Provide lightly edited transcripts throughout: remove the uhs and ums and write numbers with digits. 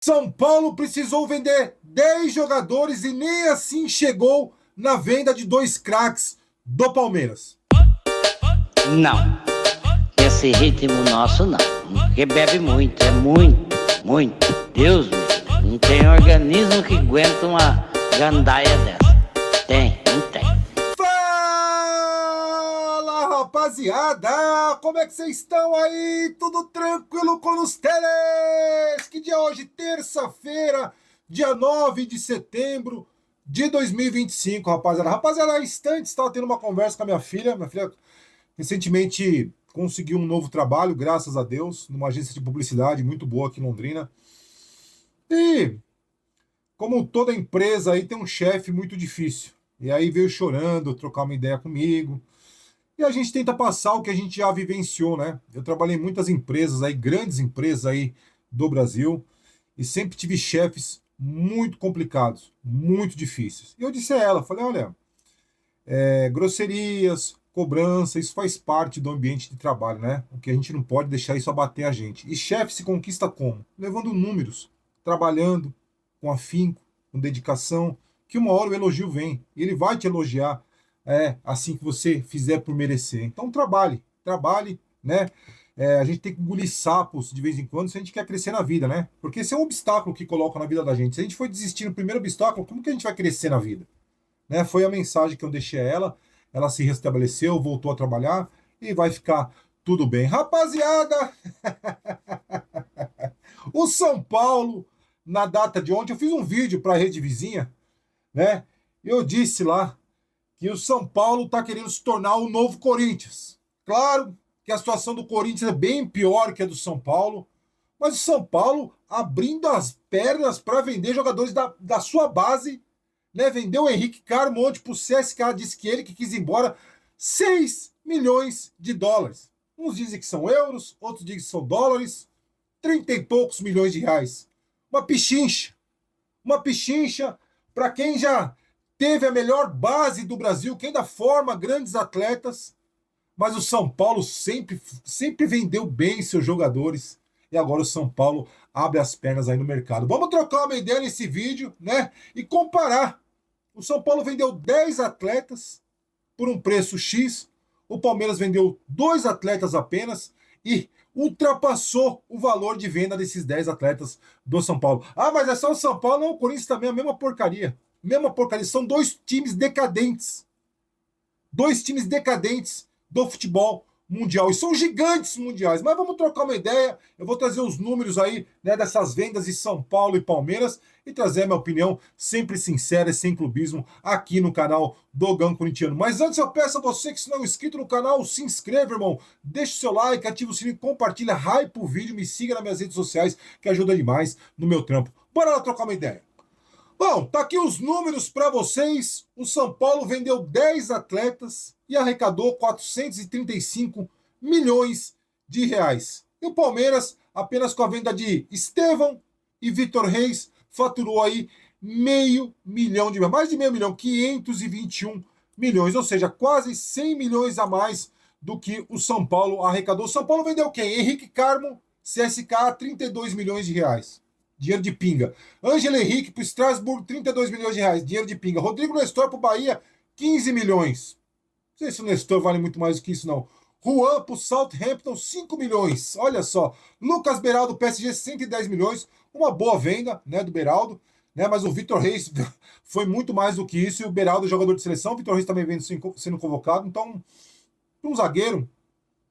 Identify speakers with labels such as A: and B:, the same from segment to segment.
A: São Paulo precisou vender 10 jogadores e nem assim chegou na venda de dois craques do Palmeiras.
B: Não, esse ritmo nosso não. Porque bebe muito, é muito, muito. Deus me livre. Não tem organismo que aguenta uma gandaia dessa. Não tem.
A: Fala, rapaziada! Como é que vocês estão aí? Tudo tranquilo com os teles? Que dia é hoje? Terça-feira, dia 9 de setembro de 2025, rapaziada. Rapaziada, há instantes estava tendo uma conversa com a minha filha. Minha filha recentemente conseguiu um novo trabalho, graças a Deus, numa agência de publicidade muito boa aqui em Londrina. E, como toda empresa aí, tem um chefe muito difícil. E aí veio chorando, trocar uma ideia comigo. E a gente tenta passar o que a gente já vivenciou, né? Eu trabalhei em muitas empresas aí, grandes empresas aí do Brasil, e sempre tive chefes muito complicados, muito difíceis. E eu disse a ela, falei, olha, grosserias, cobrança, isso faz parte do ambiente de trabalho, né? O que a gente não pode deixar isso abater a gente. E chefe se conquista como? Levando números, trabalhando com afinco, com dedicação, que uma hora o elogio vem. E ele vai te elogiar assim que você fizer por merecer. Então trabalhe, né? A gente tem que engolir sapos de vez em quando se a gente quer crescer na vida, né? Porque esse é um obstáculo que coloca na vida da gente. Se a gente for desistir no primeiro obstáculo, como que a gente vai crescer na vida? Né? Foi a mensagem que eu deixei a ela. Ela se restabeleceu, voltou a trabalhar e vai ficar tudo bem. Rapaziada, o São Paulo, na data de ontem, eu fiz um vídeo para a rede vizinha, né? Eu disse lá que o São Paulo está querendo se tornar o novo Corinthians. Claro que a situação do Corinthians é bem pior que a do São Paulo, mas o São Paulo abrindo as pernas para vender jogadores da sua base, né? Vendeu o Henrique Carmo ontem para o CSKA, disse que ele que quis ir embora, 6 milhões de dólares. Uns dizem que são euros, outros dizem que são dólares, 30 e poucos milhões de reais. Uma pichincha para quem já teve a melhor base do Brasil, que ainda forma grandes atletas, mas o São Paulo sempre vendeu bem seus jogadores. E agora o São Paulo abre as pernas aí no mercado. Vamos trocar uma ideia nesse vídeo, né? E comparar. O São Paulo vendeu 10 atletas por um preço X. O Palmeiras vendeu 2 atletas apenas e ultrapassou o valor de venda desses 10 atletas do São Paulo. Ah, mas é só o São Paulo? Não, o Corinthians também é a mesma porcaria. Mesma porcaria. São dois times decadentes. Dois times decadentes do futebol mundial. E são gigantes mundiais. Mas vamos trocar uma ideia. Eu vou trazer os números aí, né, dessas vendas de São Paulo e Palmeiras e trazer a minha opinião sempre sincera e sem clubismo aqui no canal do Gão Corintiano. Mas antes eu peço a você que se não é inscrito no canal, se inscreva, irmão. Deixa o seu like, ativa o sininho, compartilha, hype o vídeo, me siga nas minhas redes sociais que ajuda demais no meu trampo. Bora lá trocar uma ideia. Bom, tá aqui os números para vocês. O São Paulo vendeu 10 atletas e arrecadou 435 milhões de reais. E o Palmeiras, apenas com a venda de Estevão e Vitor Reis, faturou aí meio milhão de reais, mais de meio milhão, 521 milhões, ou seja, quase 100 milhões a mais do que o São Paulo arrecadou. O São Paulo vendeu quem? Henrique Carmo, CSKA, 32 milhões de reais. Dinheiro de pinga. Ângelo Henrique para o Strasbourg, 32 milhões de reais. Dinheiro de pinga. Rodrigo Nestor para o Bahia, 15 milhões. Não sei se o Nestor vale muito mais do que isso, não. Juan para o Southampton, 5 milhões. Olha só. Lucas Beraldo, PSG, 110 milhões. Uma boa venda, né, do Beraldo. Né, mas o Vitor Reis foi muito mais do que isso. E o Beraldo, jogador de seleção. O Vitor Reis também vem sendo convocado. Então, para um zagueiro,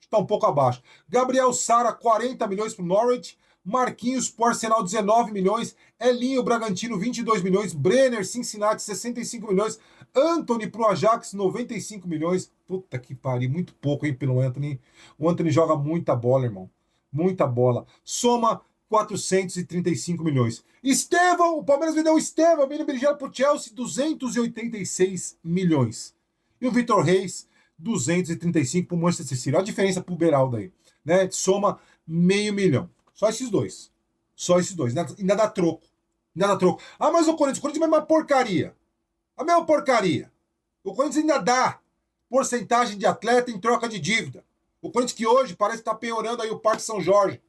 A: está um pouco abaixo. Gabriel Sara, 40 milhões para o Norwich. Marquinhos pro Arsenal, 19 milhões. Elinho Bragantino, 22 milhões. Brenner, Cincinnati, 65 milhões. Anthony pro Ajax, 95 milhões. Puta que pariu, muito pouco, hein, pelo Anthony. O Anthony joga muita bola, irmão. Muita bola. Soma 435 milhões. Estevão, o Palmeiras vendeu o Estevão, menino brigado pro Chelsea, 286 milhões. E o Vitor Reis, 235 pro Manchester City. Olha a diferença pro Beraldo aí, né? Soma meio milhão. Só esses dois. Só esses dois. Ainda dá troco. Ainda dá troco. Ah, mas o Corinthians é uma porcaria. A mesma porcaria. O Corinthians ainda dá porcentagem de atleta em troca de dívida. O Corinthians que hoje parece estar penhorando aí o Parque São Jorge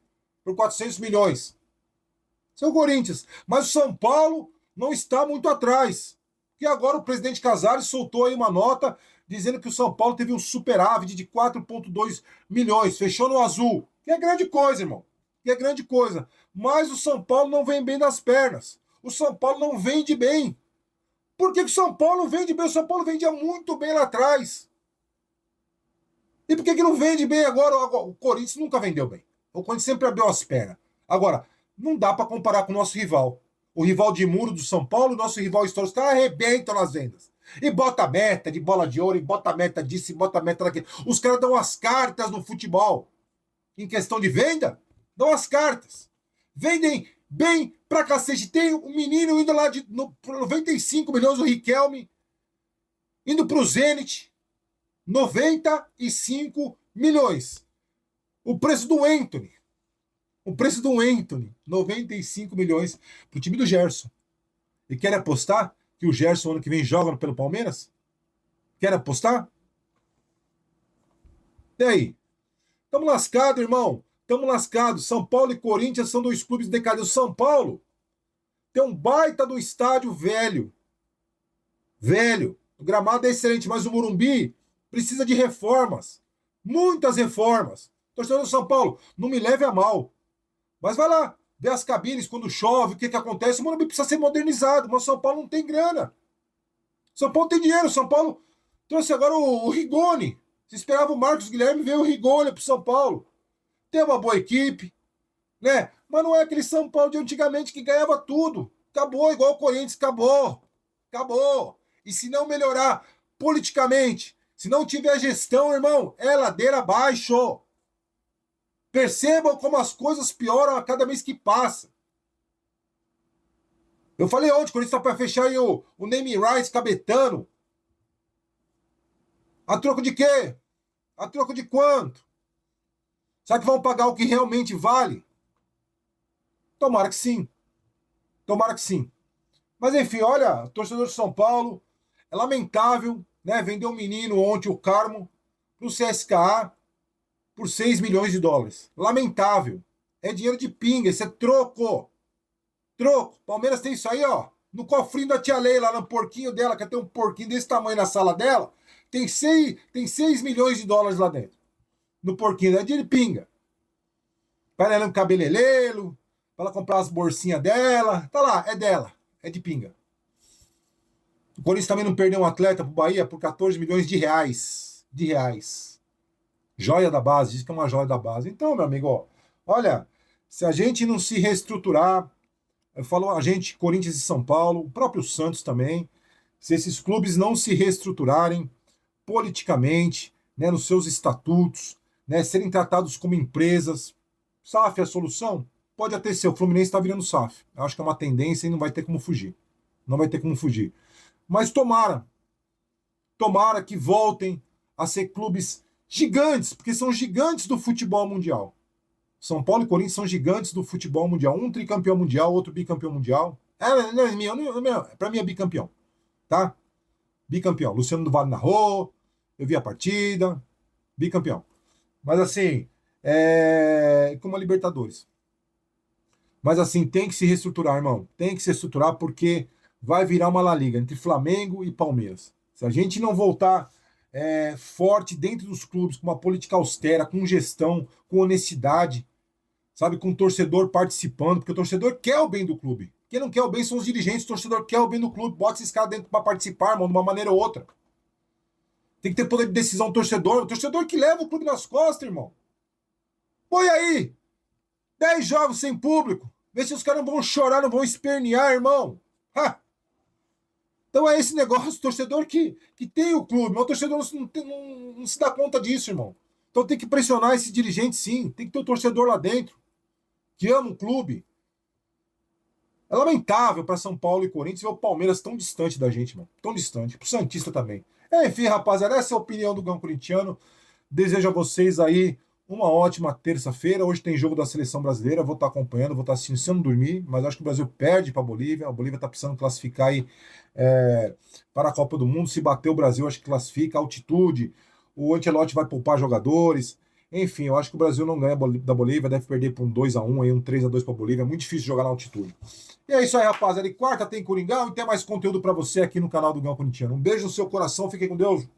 A: por 400 milhões. Seu Corinthians. Mas o São Paulo não está muito atrás. E agora o presidente Casares soltou aí uma nota dizendo que o São Paulo teve um superávit de 4,2 milhões, fechou no azul. Que é grande coisa, irmão. Que é grande coisa. Mas o São Paulo não vem bem das pernas. O São Paulo não vende bem. Por que o São Paulo não vende bem? O São Paulo vendia muito bem lá atrás. E por que não vende bem agora? O Corinthians nunca vendeu bem. O Corinthians sempre abriu as pernas. Agora, não dá para comparar com o nosso rival. O rival de muro do São Paulo, o nosso rival histórico, os caras arrebentam nas vendas. E bota meta de bola de ouro, e bota meta disso, e bota meta daquilo. Os caras dão as cartas no futebol. Em questão de venda, dão as cartas. Vendem bem pra cacete. Tem um menino indo lá por 95 milhões, o Riquelme, indo pro Zenit, 95 milhões. O preço do Anthony. 95 milhões pro time do Gerson. E quer apostar que o Gerson ano que vem joga pelo Palmeiras? Quer apostar? E aí? Tamo lascado, irmão. Tamo lascado. São Paulo e Corinthians são dois clubes decadentes. O São Paulo tem um baita do estádio velho. Velho. O gramado é excelente, mas o Morumbi precisa de reformas. Muitas reformas. Torcedor do São Paulo, não me leve a mal. Mas vai lá, vê as cabines quando chove, o que acontece. O Morumbi precisa ser modernizado, mas o São Paulo não tem grana. São Paulo tem dinheiro. São Paulo trouxe agora o Rigoni. Se esperava o Marcos Guilherme, veio o Rigoni pro São Paulo. Tem uma boa equipe, né? Mas não é aquele São Paulo de antigamente que ganhava tudo. Acabou, igual o Corinthians, acabou. Acabou. E se não melhorar politicamente, se não tiver gestão, irmão, é ladeira abaixo. Percebam como as coisas pioram a cada mês que passa. Eu falei ontem, quando está para fechar aí o name rights cabetano. A troco de quê? A troco de quanto? Será que vão pagar o que realmente vale? Tomara que sim. Tomara que sim. Mas enfim, olha, torcedor de São Paulo, é lamentável, né? Vendeu um menino ontem, o Carmo, pro CSKA por 6 milhões de dólares. Lamentável. É dinheiro de pinga, isso é troco. Troco. Palmeiras tem isso aí, ó. No cofrinho da tia Leila, no porquinho dela, que tem um porquinho desse tamanho na sala dela, tem 6 milhões de dólares lá dentro. No porquinho, é dinheiro de pinga. Para ela um cabeleireiro, para ela comprar as bolsinhas dela. Tá lá, é dela. É de pinga. O Corinthians também não perdeu um atleta pro Bahia por 14 milhões de reais. De reais. Joia da base, diz que é uma joia da base. Então, meu amigo, ó, olha, se a gente não se reestruturar, eu falo a gente, Corinthians e São Paulo, o próprio Santos também, se esses clubes não se reestruturarem politicamente, né, nos seus estatutos, né, serem tratados como empresas, SAF é a solução? Pode até ser, o Fluminense está virando SAF. Eu acho que é uma tendência e não vai ter como fugir. Não vai ter como fugir. Mas tomara que voltem a ser clubes gigantes, porque são gigantes do futebol mundial. São Paulo e Corinthians são gigantes do futebol mundial. Um tricampeão mundial, outro bicampeão mundial. Para mim é bicampeão. Tá? Bicampeão. Luciano do Vale narrou, eu vi a partida. Bicampeão. Mas assim, como a Libertadores. Mas assim, tem que se reestruturar, irmão. Tem que se estruturar porque vai virar uma La Liga entre Flamengo e Palmeiras. Se a gente não voltar forte dentro dos clubes, com uma política austera, com gestão, com honestidade, sabe, com o torcedor participando, porque o torcedor quer o bem do clube. Quem não quer o bem são os dirigentes, o torcedor quer o bem do clube. Bota esses caras dentro para participar, irmão, de uma maneira ou outra. Tem que ter poder de decisão do torcedor. O torcedor que leva o clube nas costas, irmão. Põe aí 10 jogos sem público. Vê se os caras não vão chorar, não vão espernear, irmão. Ha! Então é esse negócio, o torcedor que tem o clube, mas o torcedor não se dá conta disso, irmão. Então tem que pressionar esse dirigente, sim. Tem que ter o torcedor lá dentro, que ama o clube. É lamentável para São Paulo e Corinthians ver o Palmeiras tão distante da gente, mano. Tão distante. Pro Santista também. Enfim, rapaziada, essa é a opinião do Gão Corintiano. Desejo a vocês aí uma ótima terça-feira. Hoje tem jogo da Seleção Brasileira. Vou estar acompanhando, vou estar assistindo se eu não dormir. Mas acho que o Brasil perde para a Bolívia. A Bolívia está precisando classificar aí para a Copa do Mundo. Se bater o Brasil, acho que classifica. Altitude. O Ancelotti vai poupar jogadores. Enfim, eu acho que o Brasil não ganha da Bolívia, deve perder por um 2-1, aí um 3-2 para a Bolívia. É muito difícil jogar na altitude. E é isso aí, rapaziada. E quarta tem Coringão e tem mais conteúdo para você aqui no canal do Gão Corintiano. Um beijo no seu coração, fiquem com Deus.